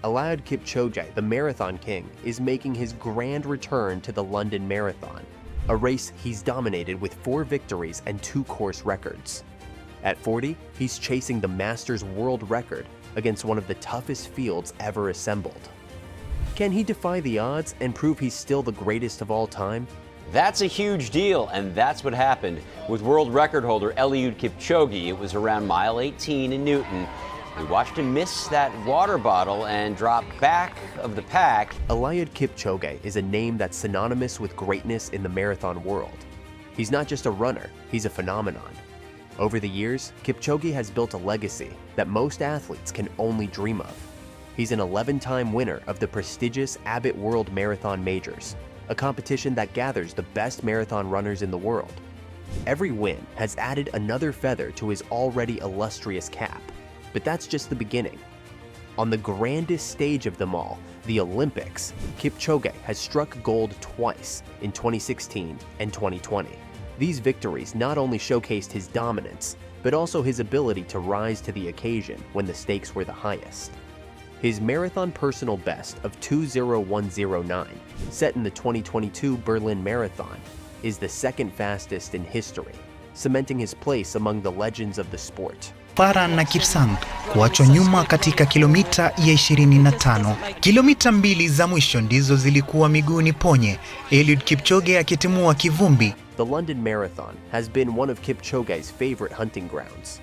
Eliud Kipchoge, the marathon king, is making his grand return to the London Marathon, a race he's dominated with 4 victories and 2 course records. At 40, he's chasing the Masters world record against one of the toughest fields ever assembled. Can he defy the odds and prove he's still the greatest of all time? That's a huge deal, and that's what happened with world record holder Eliud Kipchoge. It was around mile 18 in Newton. We watched him miss that water bottle and drop back of the pack. Eliud Kipchoge is a name that's synonymous with greatness in the marathon world. He's not just a runner, he's a phenomenon. Over the years, Kipchoge has built a legacy that most athletes can only dream of. He's an 11-time winner of the prestigious Abbott World Marathon Majors, a competition that gathers the best marathon runners in the world. Every win has added another feather to his already illustrious cap, but that's just the beginning. On the grandest stage of them all, the Olympics, Kipchoge has struck gold twice in 2016 and 2020. These victories not only showcased his dominance, but also his ability to rise to the occasion when the stakes were the highest. His marathon personal best of 2:01:09, set in the 2022 Berlin Marathon, is the second fastest in history, cementing his place among the legends of the sport. Para na Kipsang kuachwa nyuma katika kilomita ya 25. Kilomita 2 za mwisho ndizo zilikuwa miguuni ponye, Eliud Kipchoge akitimua kivumbi. The London Marathon has been one of Kipchoge's favorite hunting grounds.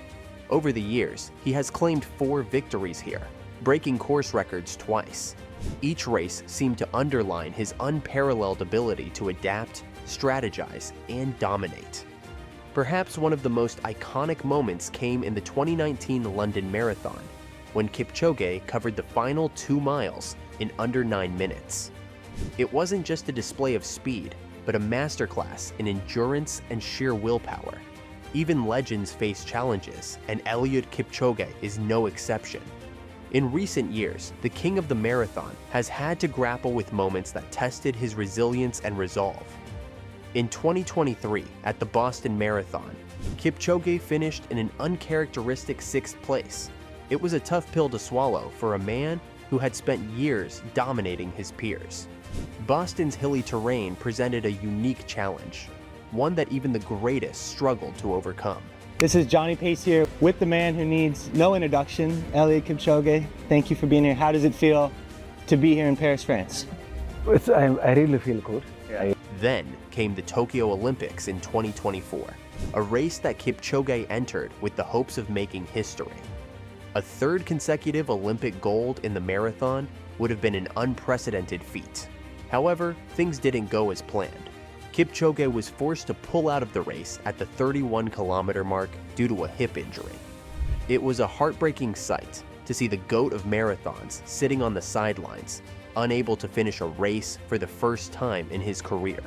Over the years, he has claimed 4 victories here, breaking course records twice. Each race seemed to underline his unparalleled ability to adapt, strategize, and dominate. Perhaps one of the most iconic moments came in the 2019 London Marathon, when Kipchoge covered the final 2 miles in under 9 minutes. It wasn't just a display of speed, but a masterclass in endurance and sheer willpower. Even legends face challenges, and Eliud Kipchoge is no exception. In recent years, the king of the marathon has had to grapple with moments that tested his resilience and resolve. In 2023, at the Boston Marathon, Kipchoge finished in an uncharacteristic 6th place. It was a tough pill to swallow for a man who had spent years dominating his peers. Boston's hilly terrain presented a unique challenge, one that even the greatest struggled to overcome. This is Johnny Pace here with the man who needs no introduction, Eliud Kipchoge. Thank you for being here. How does it feel to be here in Paris, France? I really feel good. Then came the Tokyo Olympics in 2024, a race that Kipchoge entered with the hopes of making history. A 3rd consecutive Olympic gold in the marathon would have been an unprecedented feat. However, things didn't go as planned. Kipchoge was forced to pull out of the race at the 31-kilometer mark due to a hip injury. It was a heartbreaking sight to see the GOAT of marathons sitting on the sidelines, unable to finish a race for the first time in his career.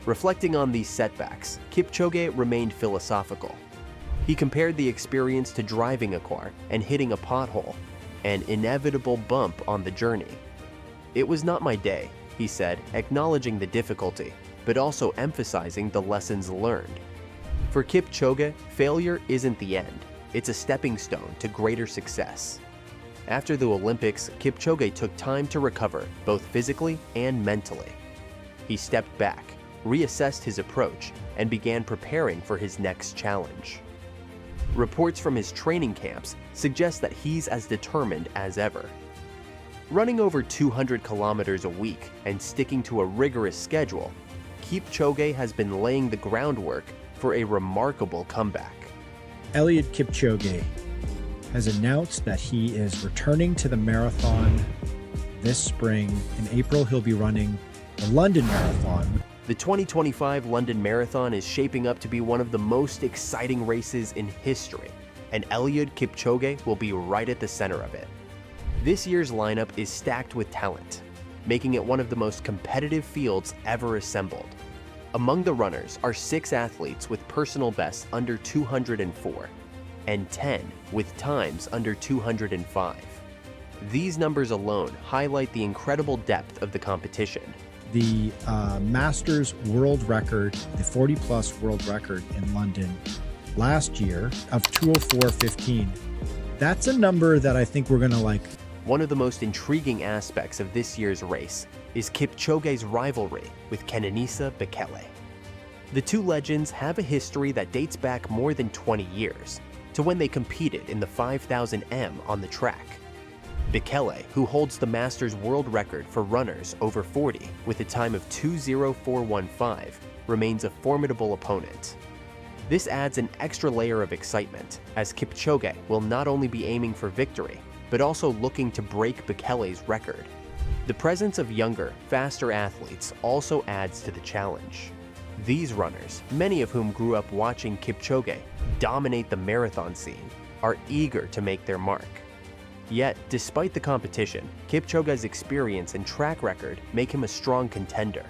Reflecting on these setbacks, Kipchoge remained philosophical. He compared the experience to driving a car and hitting a pothole, an inevitable bump on the journey. "It was not my day," he said, acknowledging the difficulty, but also emphasizing the lessons learned. For Kipchoge, failure isn't the end. It's a stepping stone to greater success. After the Olympics, Kipchoge took time to recover, both physically and mentally. He stepped back, reassessed his approach, and began preparing for his next challenge. Reports from his training camps suggest that he's as determined as ever. Running over 200 kilometers a week and sticking to a rigorous schedule, Kipchoge has been laying the groundwork for a remarkable comeback. Eliud Kipchoge has announced that he is returning to the marathon this spring. In April, he'll be running the London Marathon. The 2025 London Marathon is shaping up to be one of the most exciting races in history, and Eliud Kipchoge will be right at the center of it. This year's lineup is stacked with talent, making it one of the most competitive fields ever assembled. Among the runners are 6 athletes with personal bests under 204, and 10 with times under 205. These numbers alone highlight the incredible depth of the competition. The Masters world record, the 40-plus world record in London last year of 2:04:15. That's a number that I think we're going to one of the most intriguing aspects of this year's race is Kipchoge's rivalry with Kenenisa Bekele. The two legends have a history that dates back more than 20 years, to when they competed in the 5000 m on the track. Bekele, who holds the Masters world record for runners over 40 with a time of 2:04.15, remains a formidable opponent. This adds an extra layer of excitement, as Kipchoge will not only be aiming for victory, but also looking to break Bekele's record. The presence of younger, faster athletes also adds to the challenge. These runners, many of whom grew up watching Kipchoge dominate the marathon scene, are eager to make their mark. Yet, despite the competition, Kipchoge's experience and track record make him a strong contender.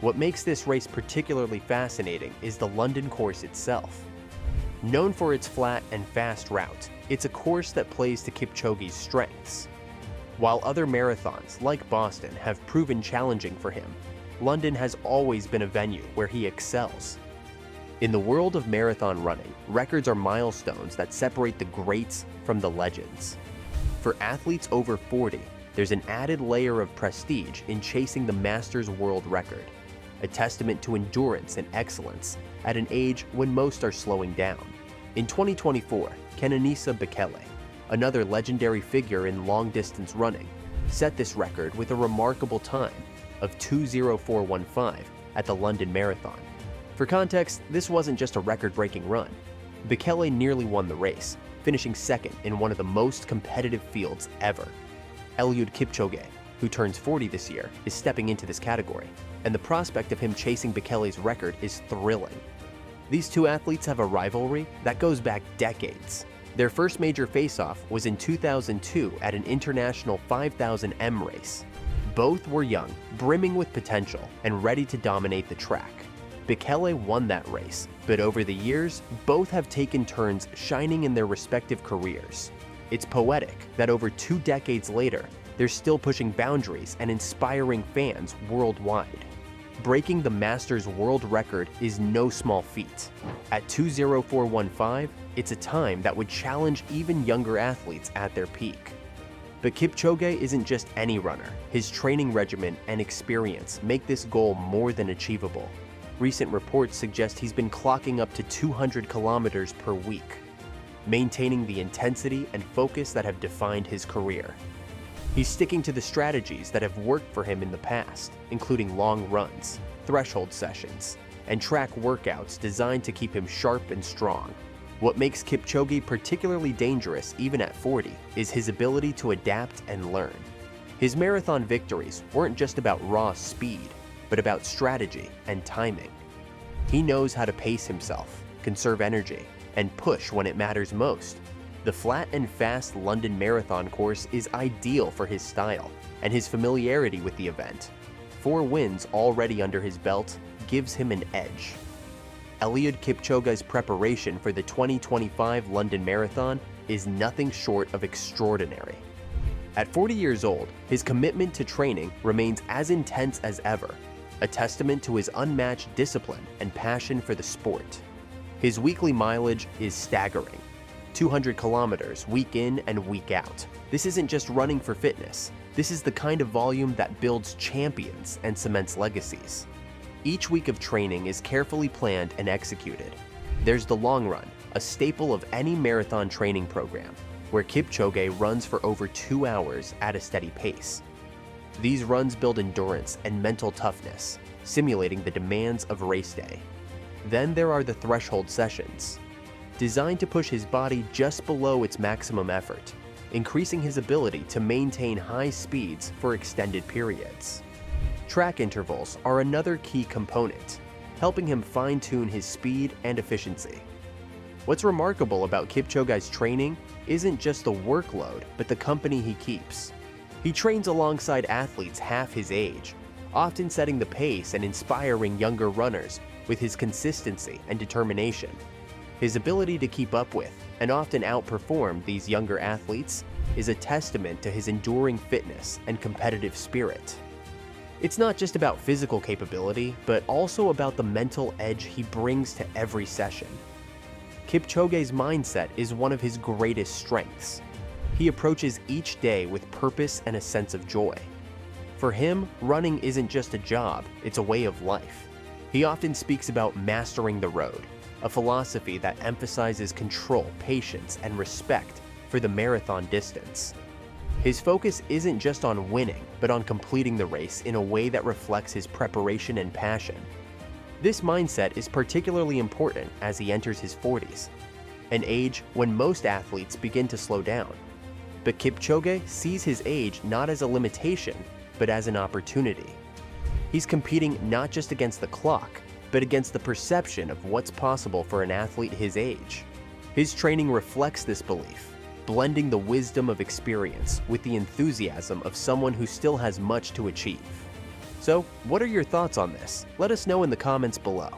What makes this race particularly fascinating is the London course itself. Known for its flat and fast route, it's a course that plays to Kipchoge's strengths. While other marathons, like Boston, have proven challenging for him, London has always been a venue where he excels. In the world of marathon running, records are milestones that separate the greats from the legends. For athletes over 40, there's an added layer of prestige in chasing the Masters world record, a testament to endurance and excellence at an age when most are slowing down. In 2024, Kenenisa Bekele, another legendary figure in long-distance running, set this record with a remarkable time of 2:04.15 at the London Marathon. For context, this wasn't just a record-breaking run. Bekele nearly won the race, finishing second in one of the most competitive fields ever. Eliud Kipchoge, who turns 40 this year, is stepping into this category, and the prospect of him chasing Bekele's record is thrilling. These two athletes have a rivalry that goes back decades. Their first major face-off was in 2002 at an international 5000 m race. Both were young, brimming with potential, and ready to dominate the track. Bekele won that race, but over the years, both have taken turns shining in their respective careers. It's poetic that over 2 decades later, they're still pushing boundaries and inspiring fans worldwide. Breaking the Masters world record is no small feat. At 2:04.15, it's a time that would challenge even younger athletes at their peak. But Kipchoge isn't just any runner. His training regimen and experience make this goal more than achievable. Recent reports suggest he's been clocking up to 200 kilometers per week, maintaining the intensity and focus that have defined his career. He's sticking to the strategies that have worked for him in the past, including long runs, threshold sessions, and track workouts designed to keep him sharp and strong. What makes Kipchoge particularly dangerous even at 40 is his ability to adapt and learn. His marathon victories weren't just about raw speed, but about strategy and timing. He knows how to pace himself, conserve energy, and push when it matters most. The flat and fast London Marathon course is ideal for his style and his familiarity with the event. 4 wins already under his belt gives him an edge. Eliud Kipchoge's preparation for the 2025 London Marathon is nothing short of extraordinary. At 40 years old, his commitment to training remains as intense as ever, a testament to his unmatched discipline and passion for the sport. His weekly mileage is staggering, 200 kilometers week in and week out. This isn't just running for fitness. This is the kind of volume that builds champions and cements legacies. Each week of training is carefully planned and executed. There's the long run, a staple of any marathon training program, where Kipchoge runs for over 2 hours at a steady pace. These runs build endurance and mental toughness, simulating the demands of race day. Then there are the threshold sessions, designed to push his body just below its maximum effort, increasing his ability to maintain high speeds for extended periods. Track intervals are another key component, helping him fine-tune his speed and efficiency. What's remarkable about Kipchoge's training isn't just the workload, but the company he keeps. He trains alongside athletes half his age, often setting the pace and inspiring younger runners with his consistency and determination. His ability to keep up with and often outperform these younger athletes is a testament to his enduring fitness and competitive spirit. It's not just about physical capability, but also about the mental edge he brings to every session. Kipchoge's mindset is one of his greatest strengths. He approaches each day with purpose and a sense of joy. For him, running isn't just a job, it's a way of life. He often speaks about mastering the road, a philosophy that emphasizes control, patience, and respect for the marathon distance. His focus isn't just on winning, but on completing the race in a way that reflects his preparation and passion. This mindset is particularly important as he enters his 40s, an age when most athletes begin to slow down. But Kipchoge sees his age not as a limitation, but as an opportunity. He's competing not just against the clock, but against the perception of what's possible for an athlete his age. His training reflects this belief, blending the wisdom of experience with the enthusiasm of someone who still has much to achieve. So, what are your thoughts on this? Let us know in the comments below.